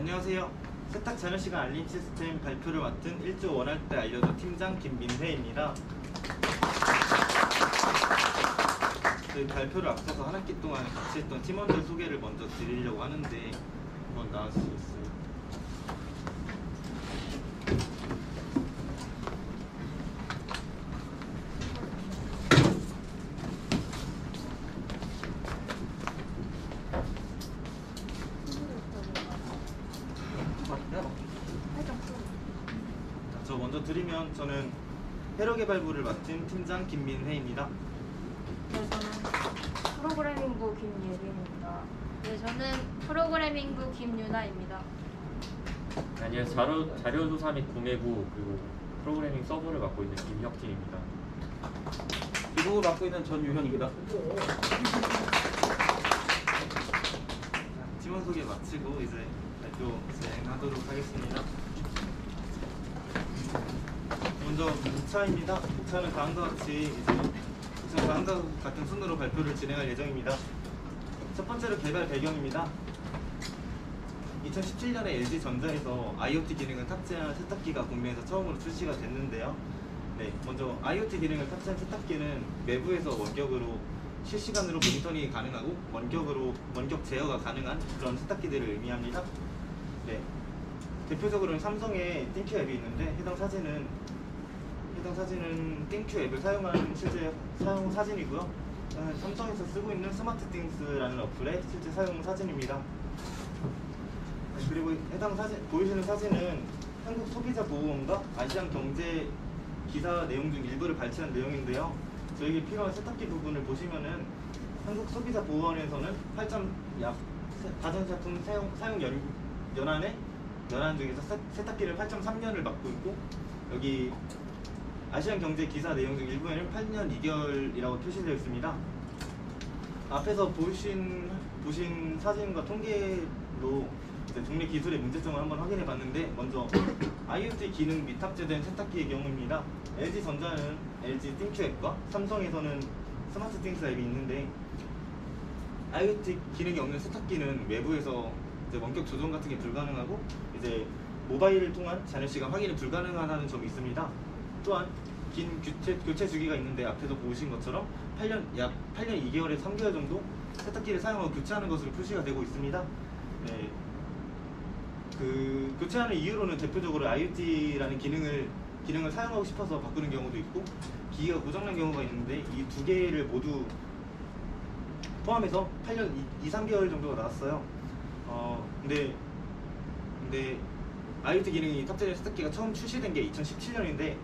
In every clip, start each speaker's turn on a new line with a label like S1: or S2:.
S1: 안녕하세요. 세탁 자녀시간 알림 시스템 발표를 맡은 1조 원할 때 알려줘 팀장 김민혜입니다. 저희 발표를 앞서서 한 학기 동안 같이 했던 팀원들 소개를 먼저 드리려고 하는데 한번 나와주시겠어요? 저 먼저 드리면 저는 회로개발부를 맡은 팀장 김민혜입니다.
S2: 네, 저는 프로그래밍부 김예린입니다.
S3: 네, 저는 프로그래밍부 김유나입니다.
S4: 아니요, 자료조사 및 구매부 그리고 프로그래밍 서버를 맡고 있는 김혁진입니다.
S5: 기부를 맡고 있는 전유현입니다.
S1: 팀원 소개 마치고 이제 발표 진행하도록 하겠습니다. 먼저 목차입니다. 목차는 다음과 같이 다음과 같은 순으로 발표를 진행할 예정입니다. 첫 번째로 개발 배경입니다. 2017년에 LG전자에서 IoT 기능을 탑재한 세탁기가 국내에서 처음으로 출시가 됐는데요. 네, 먼저 IoT 기능을 탑재한 세탁기는 외부에서 원격으로 실시간으로 모니터링이 가능하고 원격 제어가 가능한 그런 세탁기들을 의미합니다. 네, 대표적으로는 삼성의 띵큐 앱이 있는데 해당 사진은 띵큐 앱을 사용한 실제 사용 사진이고요. 삼성에서 쓰고 있는 스마트띵스라는 어플의 실제 사용 사진입니다. 그리고 해당 사진 보이시는 사진은 한국소비자보호원과 아시안경제 기사 내용 중 일부를 발췌한 내용인데요. 저에게 필요한 세탁기 부분을 보시면은 한국소비자보호원에서는 가전제품 사용 연한 중에서 세탁기를 8.3년을 맡고 있고, 여기 아시안경제 기사 내용 중 일부에는 8년 2개월이라고 표시되어 있습니다. 앞에서 보신 사진과 통계로 이제 동네 기술의 문제점을 한번 확인해 봤는데, 먼저 IoT 기능 및 탑재된 세탁기의 경우입니다. LG전자는 LG 띵큐 앱과 삼성에서는 스마트띵스 앱이 있는데, IoT 기능이 없는 세탁기는 외부에서 이제 원격 조정 같은 게 불가능하고 이제 모바일을 통한 잔여시간 확인이 불가능하다는 점이 있습니다. 또한 긴 교체 주기가 있는데, 앞에서 보신 것처럼 약 8년 2개월에 3개월 정도 세탁기를 사용하고 교체하는 것으로 표시가 되고 있습니다. 네, 그 교체하는 이유로는 대표적으로 IoT라는 기능을 사용하고 싶어서 바꾸는 경우도 있고, 기기가 고장난 경우가 있는데, 이 두 개를 모두 포함해서 8년 2~3개월 정도가 나왔어요. 근데 IoT 기능이 탑재된 세탁기가 처음 출시된 게 2017년인데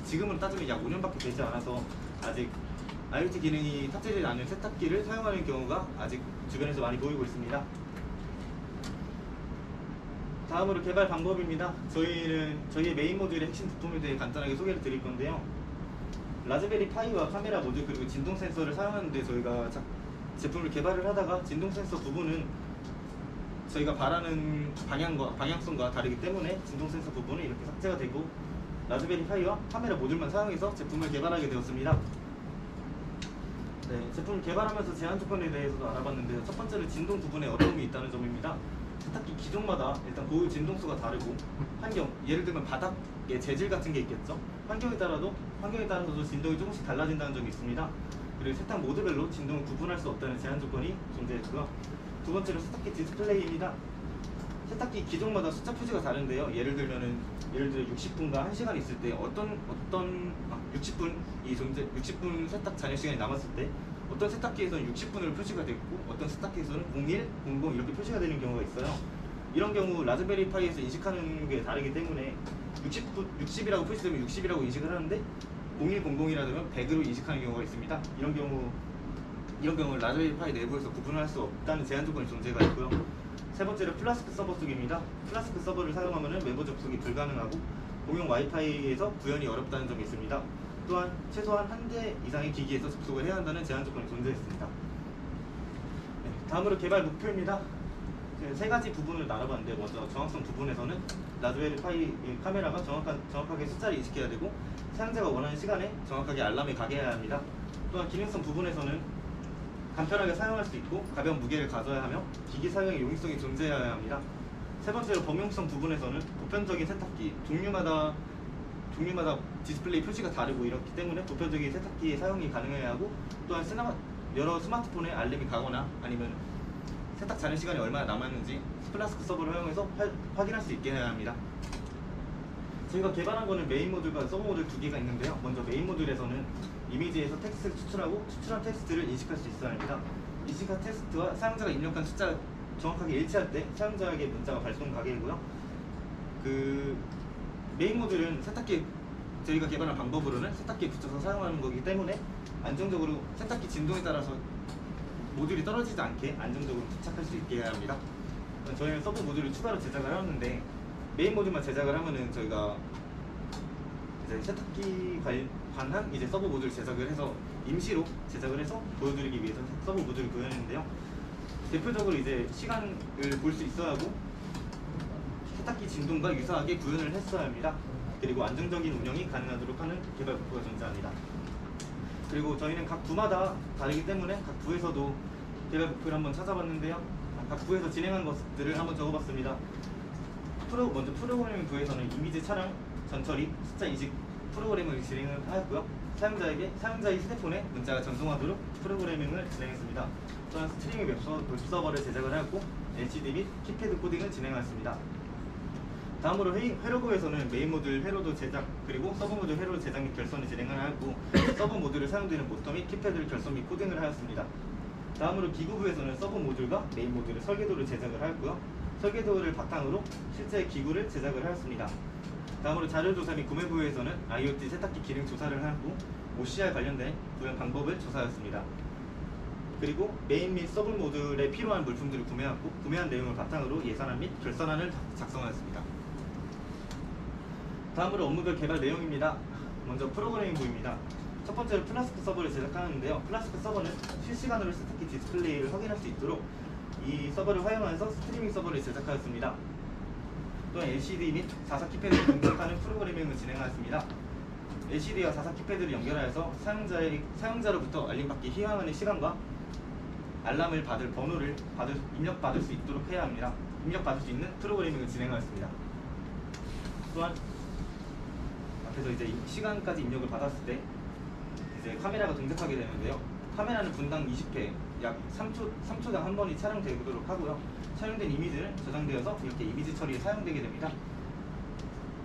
S1: 지금으로 따지면 약 5년밖에 되지 않아서 아직 IoT 기능이 탑재되지 않은 세탁기를 사용하는 경우가 아직 주변에서 많이 보이고 있습니다. 다음으로 개발 방법입니다. 저희의 메인 모듈의 핵심 부품에 대해 간단하게 소개를 드릴 건데요. 라즈베리 파이와 카메라 모듈 그리고 진동 센서를 사용하는데, 저희가 제품을 개발을 하다가 진동 센서 부분은 저희가 바라는 방향성과 다르기 때문에 진동 센서 부분은 이렇게 삭제가 되고, 라즈베리 파이와 카메라 모듈만 사용해서 제품을 개발하게 되었습니다. 네, 제품을 개발하면서 제한 조건에 대해서도 알아봤는데요. 첫 번째로 진동 부분에 어려움이 있다는 점입니다. 세탁기 기종마다 일단 고유 진동수가 다르고, 예를 들면 바닥의 재질 같은 게 있겠죠. 환경에 따라서도 진동이 조금씩 달라진다는 점이 있습니다. 그리고 세탁 모드별로 진동을 구분할 수 없다는 제한 조건이 존재했고요. 두 번째로 세탁기 디스플레이입니다. 세탁기 기종마다 숫자 표시가 다른데요. 예를 들어 60분과 1시간 있을 때 60분 세탁 잔여 시간이 남았을 때 어떤 세탁기에서는 60분으로 표시가 됐고, 어떤 세탁기에서는 01, 00 이렇게 표시가 되는 경우가 있어요. 이런 경우 라즈베리 파이에서 인식하는 게 다르기 때문에 60이라고 표시되면 60이라고 인식을 하는데, 01, 00이라면 100으로 인식하는 경우가 있습니다. 이런 경우 라즈베리 파이 내부에서 구분할 수 없다는 제한 조건이 존재가 있고요. 세 번째로 플라스크 서버 속입니다. 플라스크 서버를 사용하면 외부 접속이 불가능하고, 공용 와이파이에서 구현이 어렵다는 점이 있습니다. 또한 최소한 한 대 이상의 기기에서 접속을 해야 한다는 제한 조건이 존재했습니다. 네, 다음으로 개발 목표입니다. 세 가지 부분을 나눠봤는데, 먼저 정확성 부분에서는 라즈베리 파이 카메라가 정확하게 숫자를 인식해야 되고, 사용자가 원하는 시간에 정확하게 알람이 가게 해야 합니다. 또한 기능성 부분에서는 간편하게 사용할 수 있고 가벼운 무게를 가져야 하며 기기 사용의 용이성이 존재해야 합니다. 세 번째로 범용성 부분에서는 보편적인 세탁기, 종류마다 디스플레이 표시가 다르고 이렇기 때문에 보편적인 세탁기의 사용이 가능해야 하고, 또한 여러 스마트폰에 알림이 가거나 아니면 세탁 잔여 시간이 얼마나 남았는지 플라스크 서버를 활용해서 확인할 수 있게 해야 합니다. 저희가 개발한 거는 메인 모듈과 서브 모듈 두 개가 있는데요. 먼저 메인 모듈에서는 이미지에서 텍스트를 추출하고 추출한 텍스트를 인식할 수 있어야 합니다. 인식한 텍스트와 사용자가 입력한 숫자가 정확하게 일치할 때 사용자에게 문자가 발송가게 되고요. 그 메인 모듈은 저희가 개발한 방법으로는 세탁기에 붙여서 사용하는 거기 때문에 안정적으로 세탁기 진동에 따라서 모듈이 떨어지지 않게 안정적으로 부착할 수 있게 해야 합니다. 저희는 서브 모듈을 추가로 제작을 하는데, 메인 모듈만 제작을 하면은 저희가 이제 세탁기 관한 이제 서브 모듈 제작을 해서 임시로 제작을 해서 보여드리기 위해서 서브 모듈을 구현했는데요. 대표적으로 이제 시간을 볼 수 있어야 하고 세탁기 진동과 유사하게 구현을 했어야 합니다. 그리고 안정적인 운영이 가능하도록 하는 개발 목표가 존재합니다. 그리고 저희는 각 부마다 다르기 때문에 각 부에서도 개발 목표를 한번 찾아봤는데요. 각 부에서 진행한 것들을 한번 적어봤습니다. 먼저 프로그래밍 부에서는 이미지 촬영, 전처리, 숫자 인식 프로그래밍을 진행을 하였고요. 사용자의 휴대폰에 문자가 전송하도록 프로그래밍을 진행했습니다. 또한 스트리밍 웹서버를 제작을 하였고, LCD 및 키패드 코딩을 진행하였습니다. 다음으로 회로그에서는 메인 모듈 회로도 제작, 그리고 서브 모듈 회로 제작 및 결선을 진행을 하였고, 서브 모듈에 사용되는 모터 및 키패드를 결선 및 코딩을 하였습니다. 다음으로 기구부에서는 서브 모듈과 메인 모듈의 설계도를 제작을 하였고요. 설계도를 바탕으로 실제 기구를 제작을 하였습니다. 다음으로 자료조사 및 구매부에서는 IoT 세탁기 기능 조사를 하였고, OCR 관련된 구현 방법을 조사하였습니다. 그리고 메인 및 서브 모듈에 필요한 물품들을 구매하고, 구매한 내용을 바탕으로 예산안 및 결산안을 작성하였습니다. 다음으로 업무별 개발 내용입니다. 먼저 프로그래밍부입니다. 첫 번째로 플라스크 서버를 제작하는데요. 플라스크 서버는 실시간으로 세탁기 디스플레이를 확인할 수 있도록 이 서버를 활용해서 스트리밍 서버를 제작하였습니다. 또한 LCD 및 4사 키패드를 분석하는 프로그래밍을 진행하였습니다. LCD와 4사 키패드를 연결하여서 사용자로부터 알림받기 희망하는 시간과 알람을 받을 번호를 입력받을 수 있도록 해야 합니다. 입력받을 수 있는 프로그래밍을 진행하였습니다. 또한 앞에서 이제 시간까지 입력을 받았을 때 이제 카메라가 동작하게 되는데요. 카메라는 분당 20회, 약 3초당 한 번이 촬영되도록 하고요. 촬영된 이미지는 저장되어서 이렇게 이미지 처리에 사용되게 됩니다.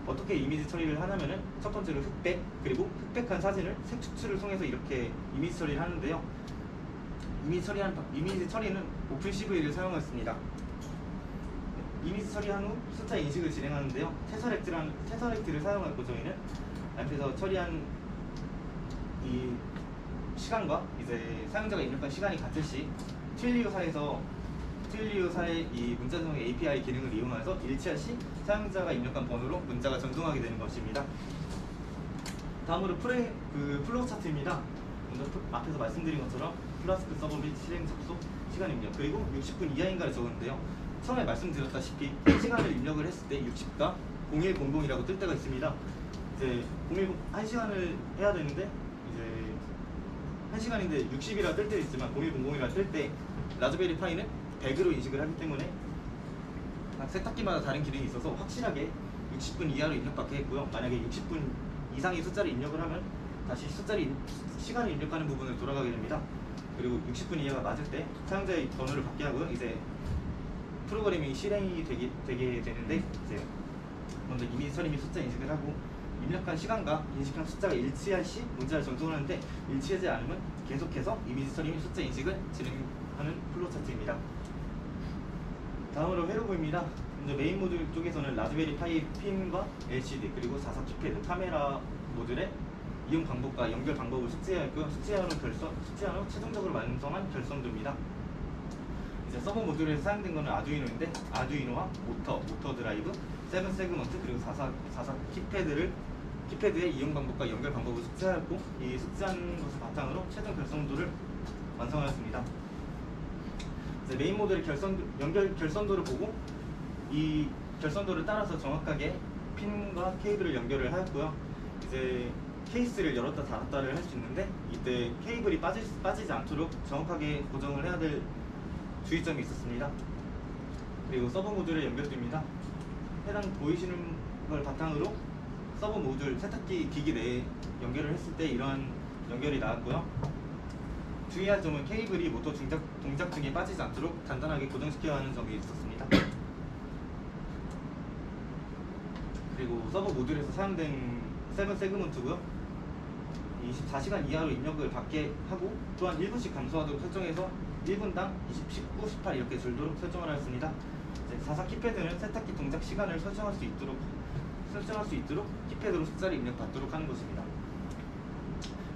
S1: 어떻게 이미지 처리를 하냐면은 첫 번째로 흑백, 그리고 흑백한 사진을 색 추출을 통해서 이렇게 이미지 처리를 하는데요. 이미지 처리는 오픈CV를 사용했습니다. 이미지 처리한 후 숫자 인식을 진행하는데요. 테서렉트를 사용하고 저희는 앞에서 처리한 이 시간과 이제 사용자가 입력한 시간이 같을 시 트윌리오사의 이 문자 전송 API 기능을 이용해서 일치할 시 사용자가 입력한 번호로 문자가 전송하게 되는 것입니다. 다음으로 플로우 차트입니다. 먼저 앞에서 말씀드린 것처럼 플라스크 서버 및 실행 접속, 시간 입력, 그리고 60분 이하인가를 적었는데요. 처음에 말씀드렸다시피 시간을 입력을 했을 때 60과 0100이라고 뜰 때가 있습니다. 이제 1시간을 해야 되는데 이제 1시간인데 60이라 뜰 때도 있지만 0100이라 뜰 때 라즈베리 파이는 100으로 인식을 하기 때문에 각 세탁기마다 다른 기능이 있어서 확실하게 60분 이하로 입력받게 했고요. 만약에 60분 이상의 숫자를 입력을 하면 다시 시간을 입력하는 부분을 돌아가게 됩니다. 그리고 60분 이하가 맞을 때 사용자의 번호를 받게 하고요. 이제 프로그래밍이 실행이 되게 되는데 이제 먼저 이미지 처리 및 숫자 인식을 하고 입력한 시간과 인식한 숫자가 일치할 시 문자를 전송하는데 일치하지 않으면 계속해서 이미지 처리 및 숫자 인식을 진행하는 플로우 차트입니다. 다음으로 회로부입니다. 먼저 메인 모듈 쪽에서는 라즈베리 파이 핀과 LCD 그리고 4사 키패드 카메라 모듈의 이용 방법과 연결 방법을 숙지하였고요. 숙지한 후 최종적으로 완성한 결선도입니다. 이제 서버 모듈에서 사용된 것은 아두이노인데 아두이노와 모터 드라이브, 7 세그먼트 그리고 4사 키패드의 이용 방법과 연결 방법을 숙지하였고 이 숙지한 것을 바탕으로 최종 결선도를 완성하였습니다. 이제 메인 모듈의 결선도를 보고 이 결선도를 따라서 정확하게 핀과 케이블을 연결을 하였고요. 이제 케이스를 열었다 닫았다를 할 수 있는데 이때 케이블이 빠지지 않도록 정확하게 고정을 해야 될 주의점이 있었습니다. 그리고 서버 모듈에 연결됩니다. 해당 보이시는 걸 바탕으로 서버 모듈 세탁기 기기 내에 연결을 했을 때 이러한 연결이 나왔고요. 주의할 점은 케이블이 모터 동작 중에 빠지지 않도록 단단하게 고정시켜야 하는 점이 있었습니다. 그리고 서버 모듈에서 사용된 세븐 세그먼트고요. 24시간 이하로 입력을 받게 하고 또한 1분씩 감소하도록 설정해서 1분당 20, 19, 18 이렇게 줄도록 설정을 하였습니다. 44 키패드는 세탁기 동작 시간을 설정할 수 있도록 키패드로 숫자를 입력받도록 하는 것입니다.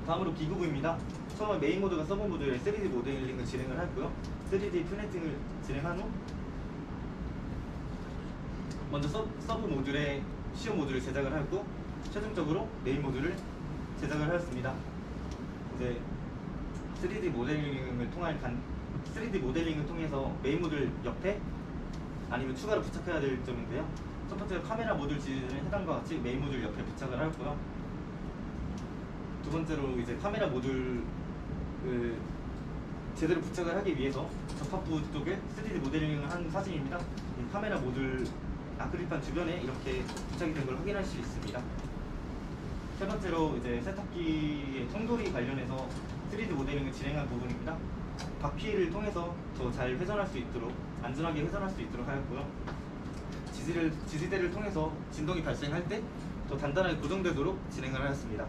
S1: 다음으로 기구부입니다. 처음에 메인 모드가 서버 모듈에 3D 모델링을 진행을 하고요. 3D 프린팅을 진행한 후 먼저 서브 모듈에 시험 모듈을 제작을 하고 최종적으로 메인 모듈을 제작을 하였습니다. 이제 3D 모델링을 통해서 메인 모듈 옆에 아니면 추가로 부착해야 될 점인데요. 첫 번째로 카메라 모듈 지지는 해당과 같이 메인 모듈 옆에 부착을 하였고요. 두 번째로 이제 카메라 모듈을 제대로 부착을 하기 위해서 접합부 쪽에 3D 모델링을 한 사진입니다. 이 카메라 모듈 아크릴판 주변에 이렇게 부착이 된 걸 확인할 수 있습니다. 세 번째로 이제 세탁기의 통돌이 관련해서 3D 모델링을 진행한 부분입니다. 바퀴를 통해서 더 잘 회전할 수 있도록 안전하게 회전할 수 있도록 하였고요. 지지대를 통해서 진동이 발생할 때 더 단단하게 고정되도록 진행을 하였습니다.